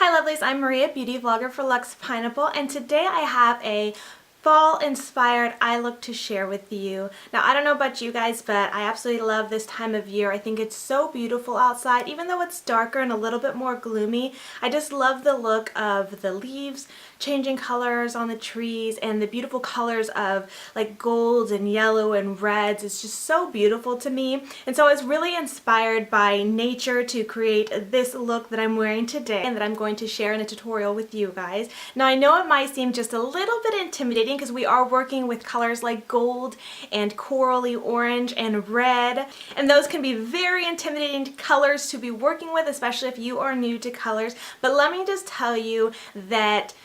Hi lovelies, I'm Maria, beauty vlogger for Luxe Pineapple, and today I have a fall inspired eye look to share with you. Now I don't know about you guys, but I absolutely love this time of year. I think it's so beautiful outside, even though it's darker and a little bit more gloomy. I just love the look of the leaves changing colors on the trees and the beautiful colors of like golds and yellow and reds. It's just so beautiful to me. And so I was really inspired by nature to create this look that I'm wearing today and that I'm going to share in a tutorial with you guys. Now I know it might seem just a little bit intimidating because we are working with colors like gold and corally orange and red, and those can be very intimidating colors to be working with, especially if you are new to colors. But let me just tell you that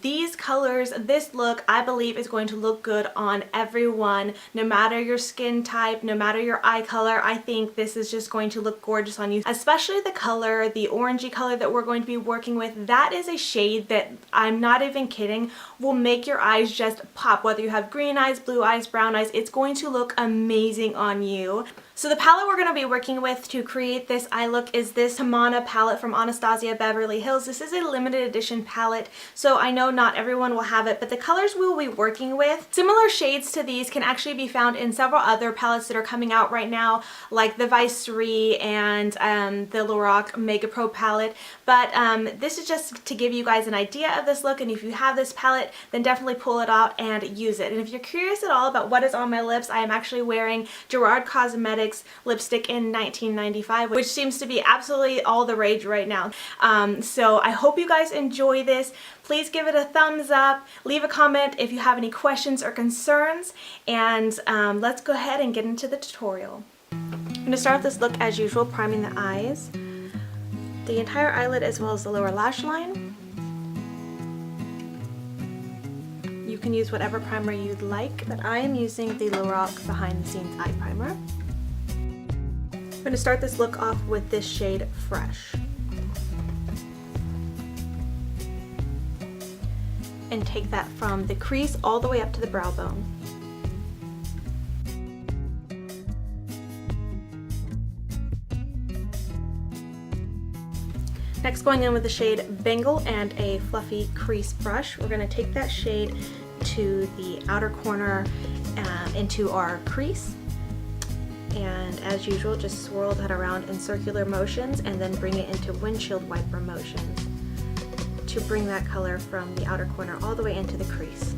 these colors, this look, I believe is going to look good on everyone, no matter your skin type, no matter your eye color. I think this is just going to look gorgeous on you, especially the color, the orangey color that we're going to be working with. That is a shade that, I'm not even kidding, will make your eyes just pop. Whether you have green eyes, blue eyes, brown eyes, it's going to look amazing on you. So the palette we're going to be working with to create this eye look is this Tamana palette from Anastasia Beverly Hills. This is a limited edition palette, so I know not everyone will have it, but the colors we will be working with, similar shades to these, can actually be found in several other palettes that are coming out right now, like the Vice 3 and the Lorac Mega Pro palette. But this is just to give you guys an idea of this look, and if you have this palette, then definitely pull it out and use it. And if you're curious at all about what is on my lips, I am actually wearing Gerard Cosmetics lipstick in 1995, which seems to be absolutely all the rage right now. So I hope you guys enjoy this. Please give it a thumbs up, leave a comment if you have any questions or concerns, and let's go ahead and get into the tutorial. I'm going to start with this look as usual, priming the eyes, the entire eyelid as well as the lower lash line. You can use whatever primer you'd like, but I am using the Lorac Behind the Scenes Eye Primer. I'm going to start this look off with this shade Fresh. And take that from the crease all the way up to the brow bone. Next, going in with the shade Bengal and a fluffy crease brush, we're going to take that shade to the outer corner into our crease. And as usual, just swirl that around in circular motions and then bring it into windshield wiper motions to bring that color from the outer corner all the way into the crease,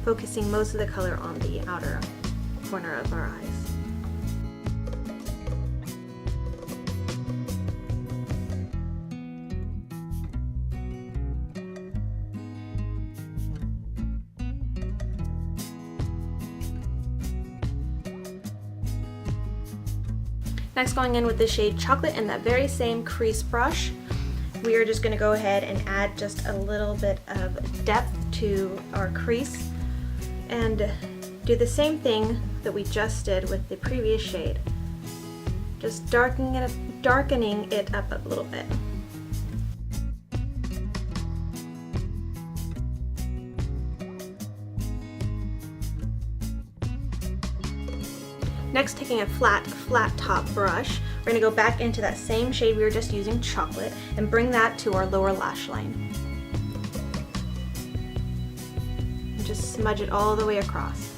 focusing most of the color on the outer corner of our eyes. Next, going in with the shade Chocolate and that very same crease brush, we are just going to go ahead and add just a little bit of depth to our crease and do the same thing that we just did with the previous shade, just darkening it up a little bit. Next, taking a flat top brush, we're going to go back into that same shade we were just using, Chocolate, and bring that to our lower lash line. And just smudge it all the way across.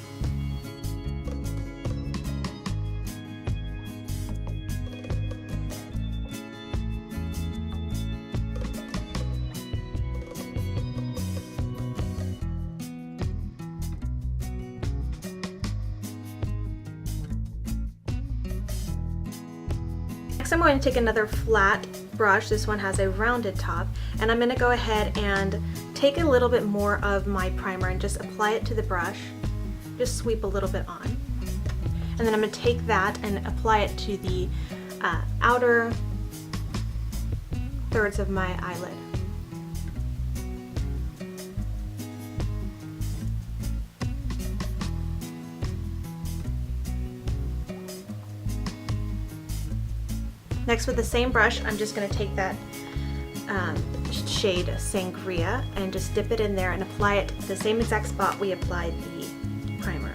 Next, I'm going to take another flat brush. This one has a rounded top, and I'm going to go ahead and take a little bit more of my primer and just apply it to the brush. Just sweep a little bit on. And then I'm going to take that and apply it to the outer thirds of my eyelid. Next, with the same brush, I'm just going to take that shade Sangria and just dip it in there and apply it to the same exact spot we applied the primer.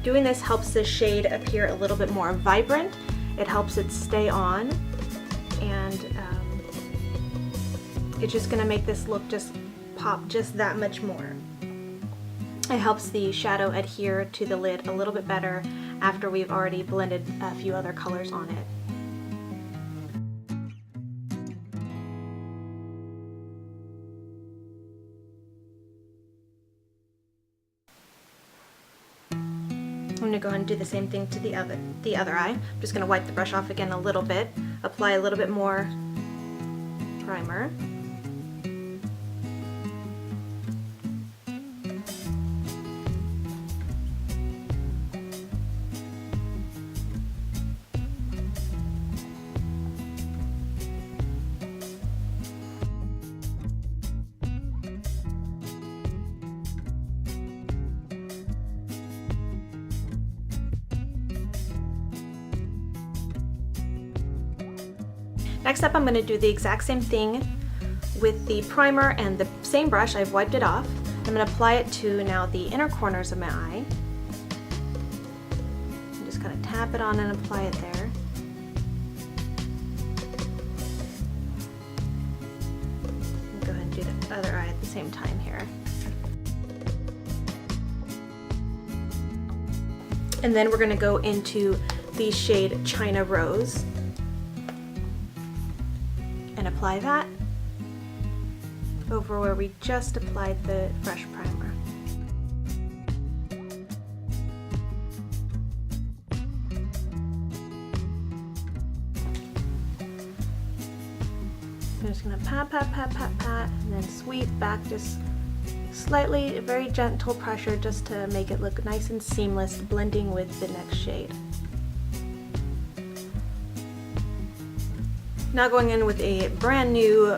Doing this helps the shade appear a little bit more vibrant. It helps it stay on, and it's just gonna make this look just pop just that much more. It helps the shadow adhere to the lid a little bit better after we've already blended a few other colors on it. I'm going to go ahead and do the same thing to the other eye. I'm just going to wipe the brush off again a little bit, apply a little bit more primer. Next up, I'm going to do the exact same thing with the primer and the same brush. I've wiped it off. I'm going to apply it to now the inner corners of my eye. I'm just kind of tap it on and apply it there. I'll go ahead and do the other eye at the same time here. And then we're going to go into the shade China Rose and apply that over where we just applied the fresh primer. I'm just going to pat, pat, pat, pat, pat, and then sweep back just slightly, very gentle pressure just to make it look nice and seamless, blending with the next shade. Now going in with a brand new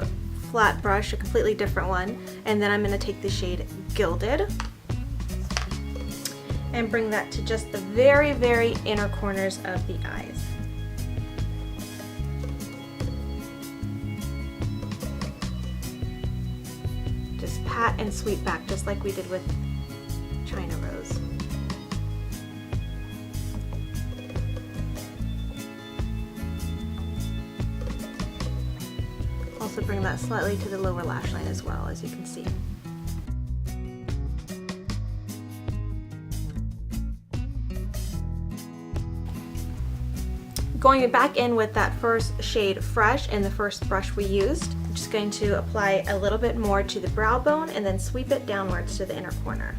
flat brush, a completely different one, and then I'm going to take the shade Gilded and bring that to just the very, very inner corners of the eyes. Just pat and sweep back just like we did with China Rose. Also bring that slightly to the lower lash line as well, as you can see. Going back in with that first shade Fresh and the first brush we used, I'm just going to apply a little bit more to the brow bone and then sweep it downwards to the inner corner.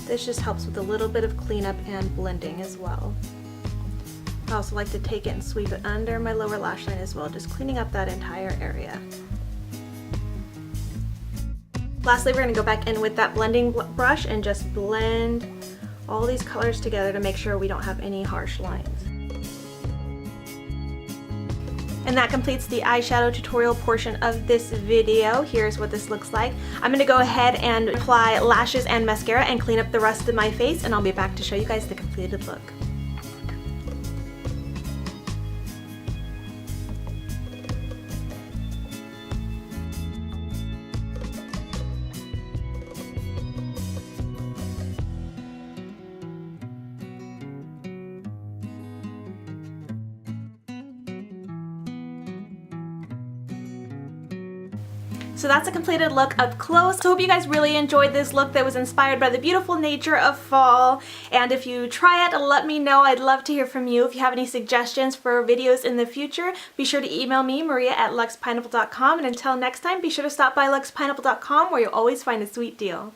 This just helps with a little bit of cleanup and blending as well. I also like to take it and sweep it under my lower lash line as well, just cleaning up that entire area. Lastly, we're going to go back in with that blending brush and just blend all these colors together to make sure we don't have any harsh lines. And that completes the eyeshadow tutorial portion of this video. Here's what this looks like. I'm going to go ahead and apply lashes and mascara and clean up the rest of my face, and I'll be back to show you guys the completed look. So that's a completed look up close. So I hope you guys really enjoyed this look that was inspired by the beautiful nature of fall. And if you try it, let me know. I'd love to hear from you. If you have any suggestions for videos in the future, be sure to email me, Maria@luxpineapple.com. And until next time, be sure to stop by luxpineapple.com where you'll always find a sweet deal.